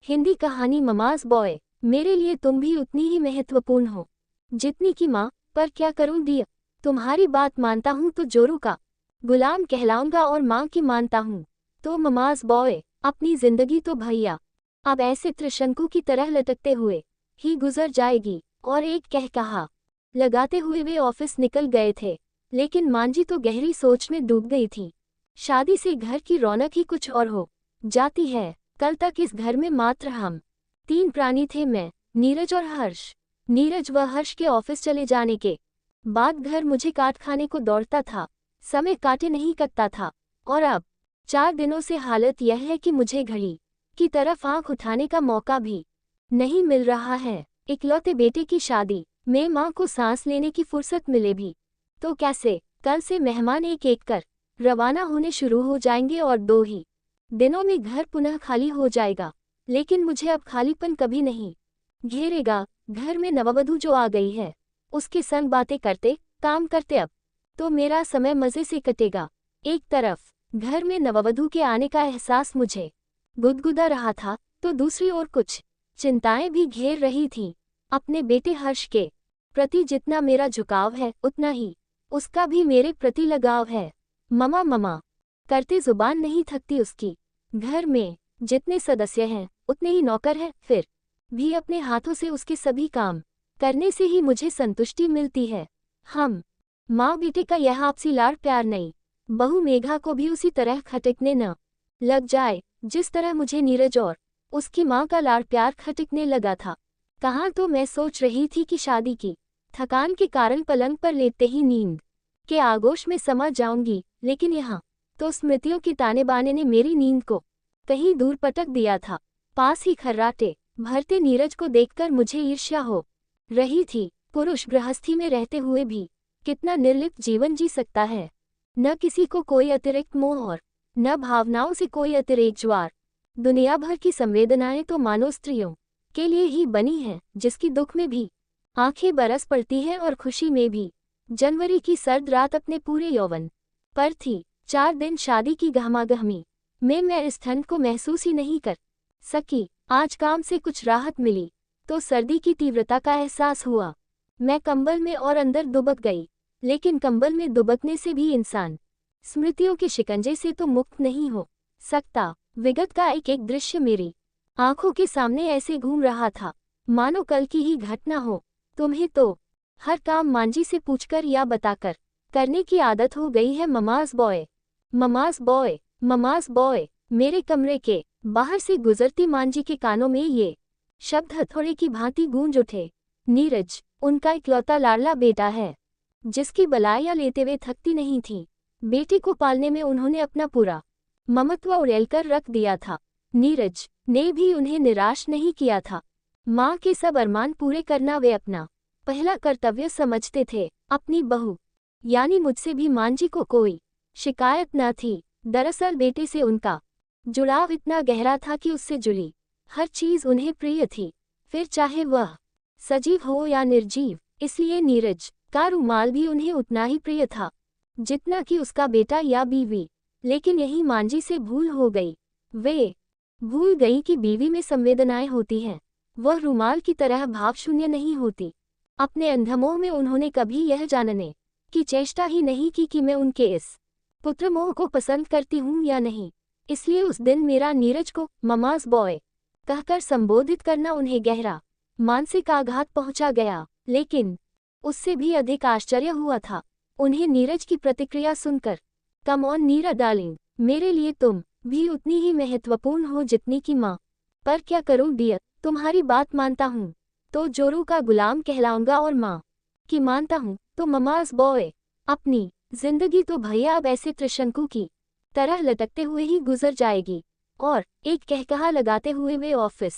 हिंदी कहानी mama's boy. मेरे लिए तुम भी उतनी ही महत्वपूर्ण हो जितनी की माँ, पर क्या करूँ दिया। तुम्हारी बात मानता हूँ तो जोरू का गुलाम कहलाऊंगा और माँ की मानता हूँ तो ममाज बॉय। अपनी जिंदगी तो भैया अब ऐसे त्रिशंकु की तरह लटकते हुए ही गुजर जाएगी। और एक कह कहा लगाते हुए वे ऑफिस निकल गए थे, लेकिन मांझी तो गहरी सोच में डूब गई थी। शादी से घर की रौनक ही कुछ और हो जाती है। कल तक इस घर में मात्र हम तीन प्राणी थे, मैं, नीरज और हर्ष। नीरज व हर्ष के ऑफिस चले जाने के बाद घर मुझे काट खाने को दौड़ता था, समय काटे नहीं कटता था। और अब 4 दिनों से हालत यह है कि मुझे घड़ी की तरफ आंख उठाने का मौका भी नहीं मिल रहा है। इकलौते बेटे की शादी में माँ को सांस लेने की फुर्सत मिले भी तो कैसे। कल से मेहमान एक एक कर रवाना होने शुरू हो जाएंगे और 2 ही दिनों में घर पुनः खाली हो जाएगा। लेकिन मुझे अब खालीपन कभी नहीं घेरेगा। घर में नववधू जो आ गई है, उसके संग बातें करते काम करते अब तो मेरा समय मजे से कटेगा। एक तरफ घर में नववधू के आने का एहसास मुझे गुदगुदा रहा था, तो दूसरी ओर कुछ चिंताएं भी घेर रही थीं। अपने बेटे हर्ष के प्रति जितना मेरा झुकाव है, उतना ही उसका भी मेरे प्रति लगाव है। ममा ममा करते जुबान नहीं थकती उसकी। घर में जितने सदस्य हैं उतने ही नौकर हैं, फिर भी अपने हाथों से उसके सभी काम करने से ही मुझे संतुष्टि मिलती है। हम माँ बेटे का यह आपसी लाड़ प्यार नहीं बहू मेघा को भी उसी तरह खटकने न लग जाए जिस तरह मुझे नीरज और उसकी माँ का लाड़ प्यार खटकने लगा था। कहाँ तो मैं सोच रही थी कि शादी की थकान के कारण पलंग पर लेटते ही नींद के आगोश में समा जाऊंगी, लेकिन यहाँ तो स्मृतियों की ताने बाने ने मेरी नींद को कहीं दूर पटक दिया था। पास ही खर्राटे भरते नीरज को देखकर मुझे ईर्ष्या हो रही थी। पुरुष गृहस्थी में रहते हुए भी कितना निर्लिप्त जीवन जी सकता है। न किसी को कोई अतिरिक्त मोह और न भावनाओं से कोई अतिरिक्त ज्वार। दुनिया भर की संवेदनाएं तो मानो स्त्रियों के लिए ही बनी हैं, जिसकी दुख में भी आंखें बरस पड़ती हैं और खुशी में भी। जनवरी की सर्द रात अपने पूरे यौवन पर थी। 4 दिन शादी की गहमागहमी में मैं इस ठंड को महसूस ही नहीं कर सकी। आज काम से कुछ राहत मिली तो सर्दी की तीव्रता का एहसास हुआ। मैं कंबल में और अंदर दुबक गई, लेकिन कंबल में दुबकने से भी इंसान स्मृतियों के शिकंजे से तो मुक्त नहीं हो सकता। विगत का एक एक दृश्य मेरी आंखों के सामने ऐसे घूम रहा था मानो कल की ही घटना हो। तुम्हें तो हर काम मांझी से पूछकर या बताकर करने की आदत हो गई है mama's boy. Mama's boy, mama's boy. मेरे कमरे के बाहर से गुजरती मांझी के कानों में ये शब्द हथौड़े की भांति गूंज उठे। नीरज उनका इकलौता लाडला बेटा है, जिसकी बलाइयां लेते हुए थकती नहीं थी। बेटे को पालने में उन्होंने अपना पूरा ममत्व उड़ेलकर रख दिया था। नीरज ने भी उन्हें निराश नहीं किया था। माँ के सब अरमान पूरे करना वे अपना पहला कर्तव्य समझते थे। अपनी बहू यानी मुझसे भी मांझी को कोई शिकायत न थी। दरअसल बेटे से उनका जुड़ाव इतना गहरा था कि उससे जुड़ी हर चीज उन्हें प्रिय थी, फिर चाहे वह सजीव हो या निर्जीव। इसलिए नीरज का रुमाल भी उन्हें उतना ही प्रिय था जितना कि उसका बेटा या बीवी। लेकिन यही मांझी से भूल हो गई। वे भूल गई कि बीवी में संवेदनाएं होती हैं, वह रुमाल की तरह भावशून्य नहीं होती। अपने अंधमोह में उन्होंने कभी यह जानने की चेष्टा ही नहीं की कि मैं उनके इस पुत्रमोह को पसंद करती हूँ या नहीं। इसलिए उस दिन मेरा नीरज को ममाज बॉय कहकर संबोधित करना उन्हें गहरा मानसिक आघात पहुंचा गया। लेकिन उससे भी अधिक आश्चर्य हुआ था उन्हें नीरज की प्रतिक्रिया सुनकर। कम ऑन नीरा डार्लिंग, मेरे लिए तुम भी उतनी ही महत्वपूर्ण हो जितनी की माँ। पर क्या करूँ डियर, तुम्हारी बात मानता हूँ तो जोरू का गुलाम कहलाऊंगा और माँ की मानता हूँ तो ममाज बॉय। अपनी जिंदगी तो भैया अब ऐसे त्रिशंकु की तरह लटकते हुए ही गुजर जाएगी। और एक कहकहा लगाते हुए वे ऑफिस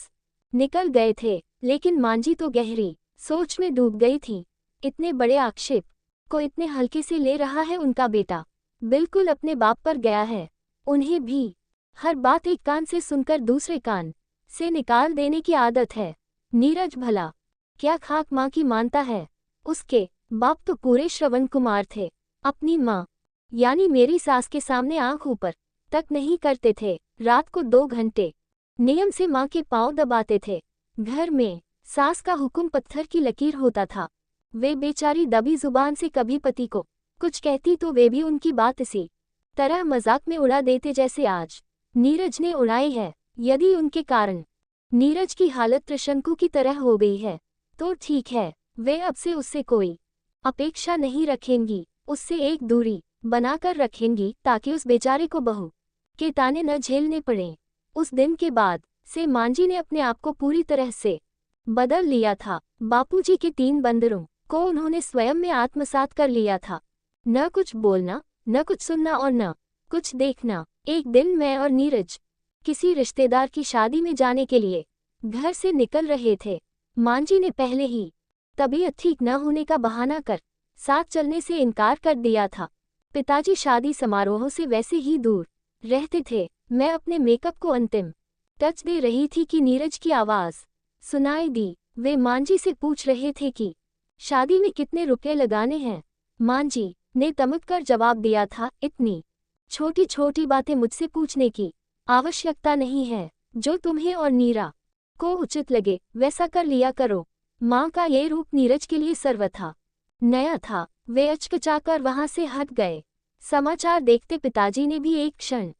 निकल गए थे, लेकिन मांझी तो गहरी सोच में डूब गई थी। इतने बड़े आक्षेप को इतने हल्के से ले रहा है उनका बेटा, बिल्कुल अपने बाप पर गया है। उन्हें भी हर बात एक कान से सुनकर दूसरे कान से निकाल देने की आदत है। नीरज भला क्या खाक माँ की मानता है, उसके बाप तो पूरे श्रवण कुमार थे। अपनी माँ यानी मेरी सास के सामने आंख ऊपर तक नहीं करते थे। रात को 2 घंटे नियम से माँ के पांव दबाते थे। घर में सास का हुक्म पत्थर की लकीर होता था। वे बेचारी दबी जुबान से कभी पति को कुछ कहती तो वे भी उनकी बात इसी तरह मजाक में उड़ा देते जैसे आज नीरज ने उड़ाई है। यदि उनके कारण नीरज की हालत त्रिशंकु की तरह हो गई है तो ठीक है, वे अब से उससे कोई अपेक्षा नहीं रखेंगी, उससे एक दूरी बनाकर रखेंगी ताकि उस बेचारे को बहू के ताने न झेलने पड़ें। उस दिन के बाद से मांझी ने अपने आप को पूरी तरह से बदल लिया था। बापूजी के 3 बंदरों को उन्होंने स्वयं में आत्मसात कर लिया था। न कुछ बोलना, न कुछ सुनना और न कुछ देखना। एक दिन मैं और नीरज किसी रिश्तेदार की शादी में जाने के लिए घर से निकल रहे थे। मांझी ने पहले ही तबीयत ठीक न होने का बहाना कर साथ चलने से इनकार कर दिया था। पिताजी शादी समारोहों से वैसे ही दूर रहते थे। मैं अपने मेकअप को अंतिम टच दे रही थी कि नीरज की आवाज़ सुनाई दी। वे मांझी से पूछ रहे थे कि शादी में कितने रुपए लगाने हैं। मांझी ने तमक कर जवाब दिया था, इतनी छोटी छोटी बातें मुझसे पूछने की आवश्यकता नहीं है। जो तुम्हें और नीरा को उचित लगे वैसा कर लिया करो। माँ का ये रूप नीरज के लिए सर्वथा नया था। वे अचकचाकर वहां से हट गए। समाचार देखते पिताजी ने भी एक क्षण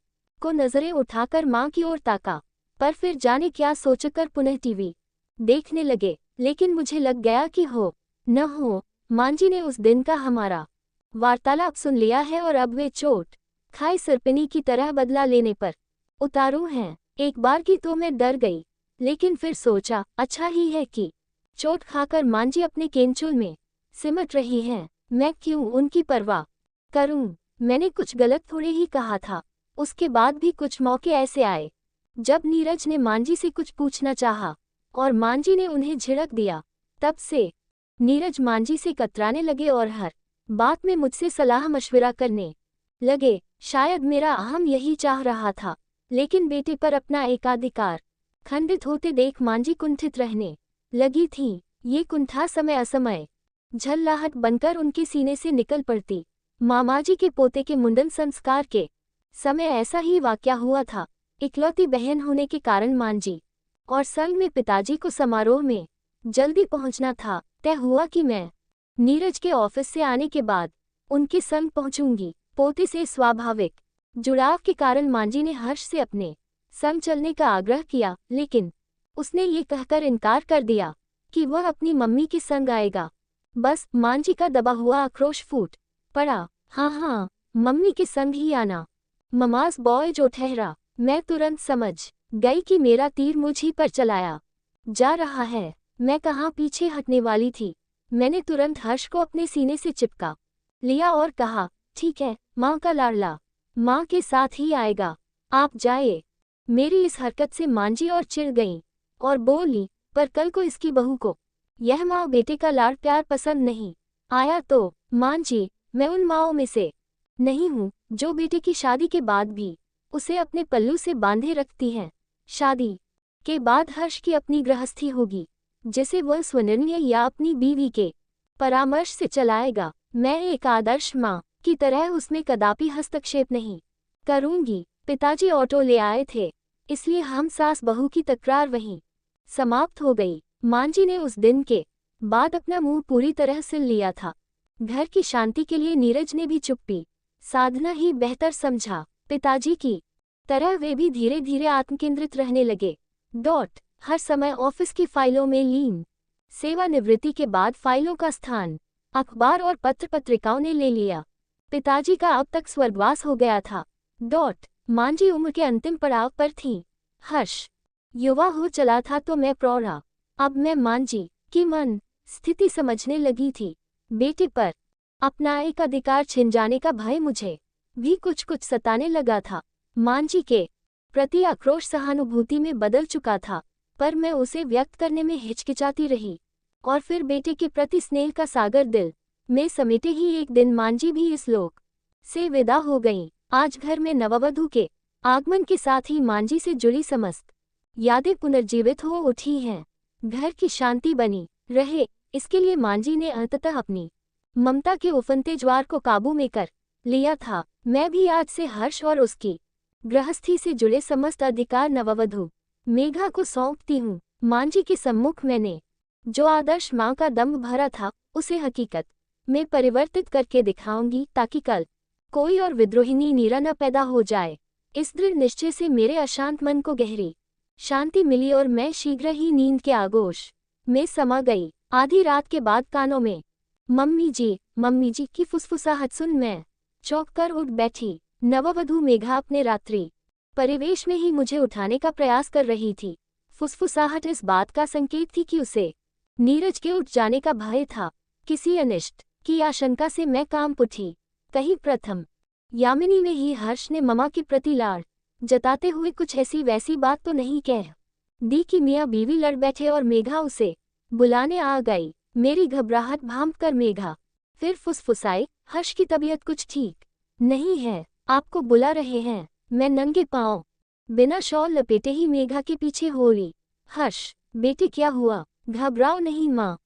को नजरें उठाकर माँ की ओर ताका, पर फिर जाने क्या सोचकर पुनः टीवी देखने लगे। लेकिन मुझे लग गया कि हो न हो मांझी ने उस दिन का हमारा वार्तालाप सुन लिया है और अब वे चोट खाई सर्पिनी की तरह बदला लेने पर उतारू हैं। एक बार की तो मैं डर गई, लेकिन फिर सोचा अच्छा ही है कि चोट खाकर मांझी अपने केंचुल में सिमट रही हैं। मैं क्यों उनकी परवाह करूं? मैंने कुछ गलत थोड़े ही कहा था। उसके बाद भी कुछ मौके ऐसे आए जब नीरज ने मांझी से कुछ पूछना चाहा और मांझी ने उन्हें झिड़क दिया। तब से नीरज मांझी से कतराने लगे और हर बात में मुझसे सलाह मशविरा करने लगे। शायद मेरा अहम यही चाह रहा था, लेकिन बेटे पर अपना एकाधिकार खंडित होते देख मांझी कुंठित रहने लगी थी। ये कुंठा समय असमय झल्लाहट बनकर उनके सीने से निकल पड़ती। मामाजी के पोते के मुंडन संस्कार के समय ऐसा ही वाकया हुआ था। इकलौती बहन होने के कारण मांझी और संग में पिताजी को समारोह में जल्दी पहुंचना था। तय हुआ कि मैं नीरज के ऑफिस से आने के बाद उनके संग पहुंचूंगी। पोते से स्वाभाविक जुड़ाव के कारण मांझी ने हर्ष से अपने संग चलने का आग्रह किया, लेकिन उसने ये कहकर इनकार कर दिया कि वह अपनी मम्मी के संग आएगा। बस मांझी का दबा हुआ आक्रोश फूट पड़ा। हाँ, मम्मी के संग ही आना। ममाज बॉय जो ठहरा। मैं तुरंत समझ गई कि मेरा तीर मुझ ही पर चलाया जा रहा है। मैं कहाँ पीछे हटने वाली थी। मैंने तुरंत हर्ष को अपने सीने से चिपका लिया और कहा, ठीक है, माँ का लाडला माँ के साथ ही आएगा, आप जाइए। मेरी इस हरकत से मांझी और चिढ़ गईं और बोली, पर कल को इसकी बहू को यह माँ बेटे का लाड प्यार पसंद नहीं आया तो? मांझी, मैं उन माँओं में से नहीं हूँ जो बेटे की शादी के बाद भी उसे अपने पल्लू से बांधे रखती हैं। शादी के बाद हर्ष की अपनी गृहस्थी होगी, जिसे वह स्वनिर्णय या अपनी बीवी के परामर्श से चलाएगा। मैं एक आदर्श माँ की तरह उसमें कदापि हस्तक्षेप नहीं करूंगी। पिताजी ऑटो ले आए थे, इसलिए हम सास बहू की तकरार वहीं समाप्त हो गई। मांझी ने उस दिन के बाद अपना मुंह पूरी तरह सिल लिया था। घर की शांति के लिए नीरज ने भी चुप्पी साधना ही बेहतर समझा। पिताजी की तरह वे भी धीरे धीरे आत्मकेंद्रित रहने लगे। हर समय ऑफिस की फाइलों में लीन। सेवानिवृत्ति के बाद फाइलों का स्थान अखबार और पत्र पत्रिकाओं ने ले लिया। पिताजी का अब तक स्वर्गवास हो गया था। मांझी उम्र के अंतिम पड़ाव पर थी। हर्ष युवा हो चला था तो मैं प्रौढ़ा। अब मैं मांझी की मन स्थिति समझने लगी थी। बेटे पर अपना एक अधिकार छिन जाने का भय मुझे भी कुछ कुछ सताने लगा था। मांझी के प्रति आक्रोश सहानुभूति में बदल चुका था, पर मैं उसे व्यक्त करने में हिचकिचाती रही। और फिर बेटे के प्रति स्नेह का सागर दिल में समेटे ही एक दिन मांझी भी इस लोक से विदा हो गईं। आज घर में नववधू के आगमन के साथ ही मांझी से जुड़ी समस्त यादें पुनर्जीवित हो उठी हैं। घर की शांति बनी रहे, इसके लिए मांझी ने अंततः अपनी ममता के उफनते ज्वार को काबू में कर लिया था। मैं भी आज से हर्ष और उसकी गृहस्थी से जुड़े समस्त अधिकार नववधू मेघा को सौंपती हूँ। माँ जी के सम्मुख मैंने जो आदर्श माँ का दम्भ भरा था, उसे हकीकत में परिवर्तित करके दिखाऊंगी, ताकि कल कोई और विद्रोहिणी नीरा न पैदा हो जाए। इस दृढ़ निश्चय से मेरे अशांत मन को गहरी शांति मिली और मैं शीघ्र ही नींद के आगोश में समा गई। आधी रात के बाद कानों में मम्मी जी की फुसफुसाहट सुन मैं चौंक कर उठ बैठी। नववधू मेघा अपने रात्रि परिवेश में ही मुझे उठाने का प्रयास कर रही थी। फुसफुसाहट इस बात का संकेत थी कि उसे नीरज के उठ जाने का भय था। किसी अनिष्ट की आशंका से मैं कांप उठी। कहीं प्रथम यामिनी में ही हर्ष ने ममा के प्रति लाड़ जताते हुए कुछ ऐसी वैसी बात तो नहीं कह दी कि मियाँ बीवी लड़ बैठे और मेघा उसे बुलाने आ गई। मेरी घबराहट भांप कर मेघा फिर फुसफुसाई, हर्ष की तबीयत कुछ ठीक नहीं है, आपको बुला रहे हैं। मैं नंगे पांव बिना शॉल लपेटे ही मेघा के पीछे हो ली। हर्ष बेटे क्या हुआ? घबराओ नहीं माँ।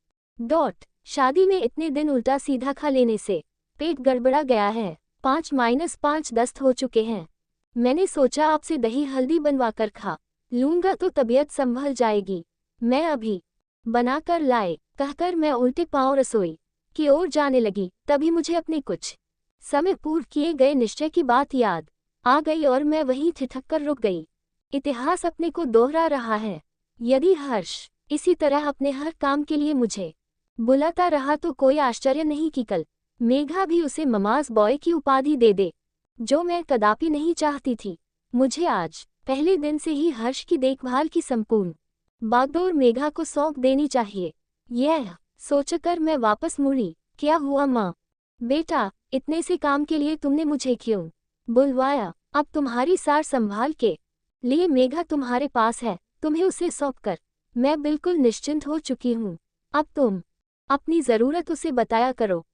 शादी में इतने दिन उल्टा सीधा खा लेने से पेट गड़बड़ा गया है। 5-5 दस्त हो चुके हैं। मैंने सोचा आपसे दही हल्दी बनवाकर खा लूंगा तो तबीयत संभल जाएगी। मैं अभी बनाकर लाए, कहकर मैं उल्टे पांव रसोई की ओर जाने लगी। तभी मुझे अपने कुछ समय पूर्व किए गए निश्चय की बात याद आ गई और मैं वहीं ठिठक कर रुक गई। इतिहास अपने को दोहरा रहा है। यदि हर्ष इसी तरह अपने हर काम के लिए मुझे बुलाता रहा तो कोई आश्चर्य नहीं कि कल मेघा भी उसे ममाज बॉय की उपाधि दे दे, जो मैं कदापि नहीं चाहती थी। मुझे आज पहले दिन से ही हर्ष की देखभाल की संपूर्ण बागडोर मेघा को सौंप देनी चाहिए। यह सोचकर मैं वापस मुड़ी। क्या हुआ माँ? बेटा, इतने से काम के लिए तुमने मुझे क्यों बुलवाया? अब तुम्हारी सार संभाल के लिए मेघा तुम्हारे पास है, तुम्हें उसे सौंपकर मैं बिल्कुल निश्चिंत हो चुकी हूँ। अब तुम अपनी जरूरत उसे बताया करो।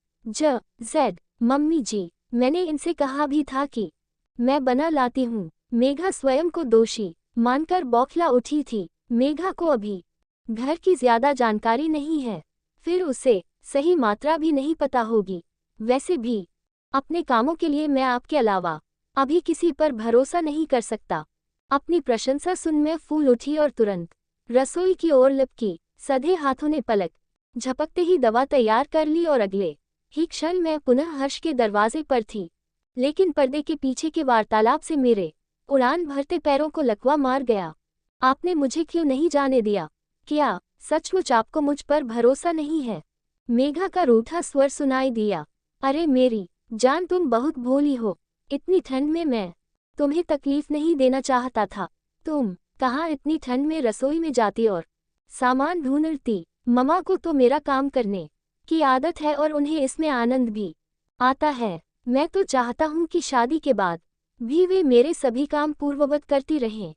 मम्मी जी, मैंने इनसे कहा भी था कि मैं बना लाती हूँ। मेघा स्वयं को दोषी मानकर बौखला उठी थी। मेघा को अभी घर की ज्यादा जानकारी नहीं है, फिर उसे सही मात्रा भी नहीं पता होगी। वैसे भी अपने कामों के लिए मैं आपके अलावा अभी किसी पर भरोसा नहीं कर सकता। अपनी प्रशंसा सुन मैं फूल उठी और तुरंत रसोई की ओर लपकी। सधे हाथों ने पलक झपकते ही दवा तैयार कर ली और अगले ही क्षण मैं पुनः हर्ष के दरवाजे पर थी। लेकिन पर्दे के पीछे के वार्तालाप से मेरे उड़ान भरते पैरों को लकवा मार गया। आपने मुझे क्यों नहीं जाने दिया? क्या सचमुच आपको मुझ पर भरोसा नहीं है? मेघा का रूठा स्वर सुनाई दिया। अरे मेरी जान, तुम बहुत भोली हो। इतनी ठंड में मैं तुम्हें तकलीफ नहीं देना चाहता था। तुम कहाँ इतनी ठंड में रसोई में जाती और सामान ढूंढती? ममा को तो मेरा काम करने की आदत है और उन्हें इसमें आनंद भी आता है। मैं तो चाहता हूँ कि शादी के बाद भी वे मेरे सभी काम पूर्ववत करती रहें।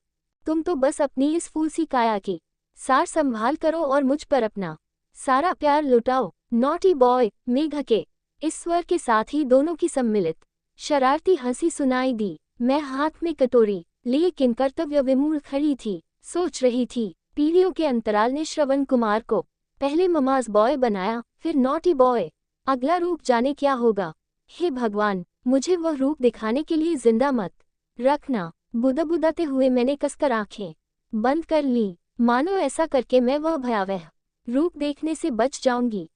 तुम तो बस अपनी इस फूलसी काया की सार संभाल करो और मुझ पर अपना सारा प्यार लुटाओ। Naughty boy. मेघा के इस स्वर के साथ ही दोनों की सम्मिलित शरारती हंसी सुनाई दी। मैं हाथ में कटोरी लिए किंकर्तव्य विमूढ़ खड़ी थी, सोच रही थी। पीढ़ियों के अंतराल ने श्रवण कुमार को पहले ममाज बॉय बनाया, फिर नॉटी बॉय। अगला रूप जाने क्या होगा। हे भगवान, मुझे वह रूप दिखाने के लिए जिंदा मत रखना। बुदबुदाते हुए मैंने कसकर आंखें बंद कर ली, मानो ऐसा करके मैं वह भयावह रूप देखने से बच जाऊंगी।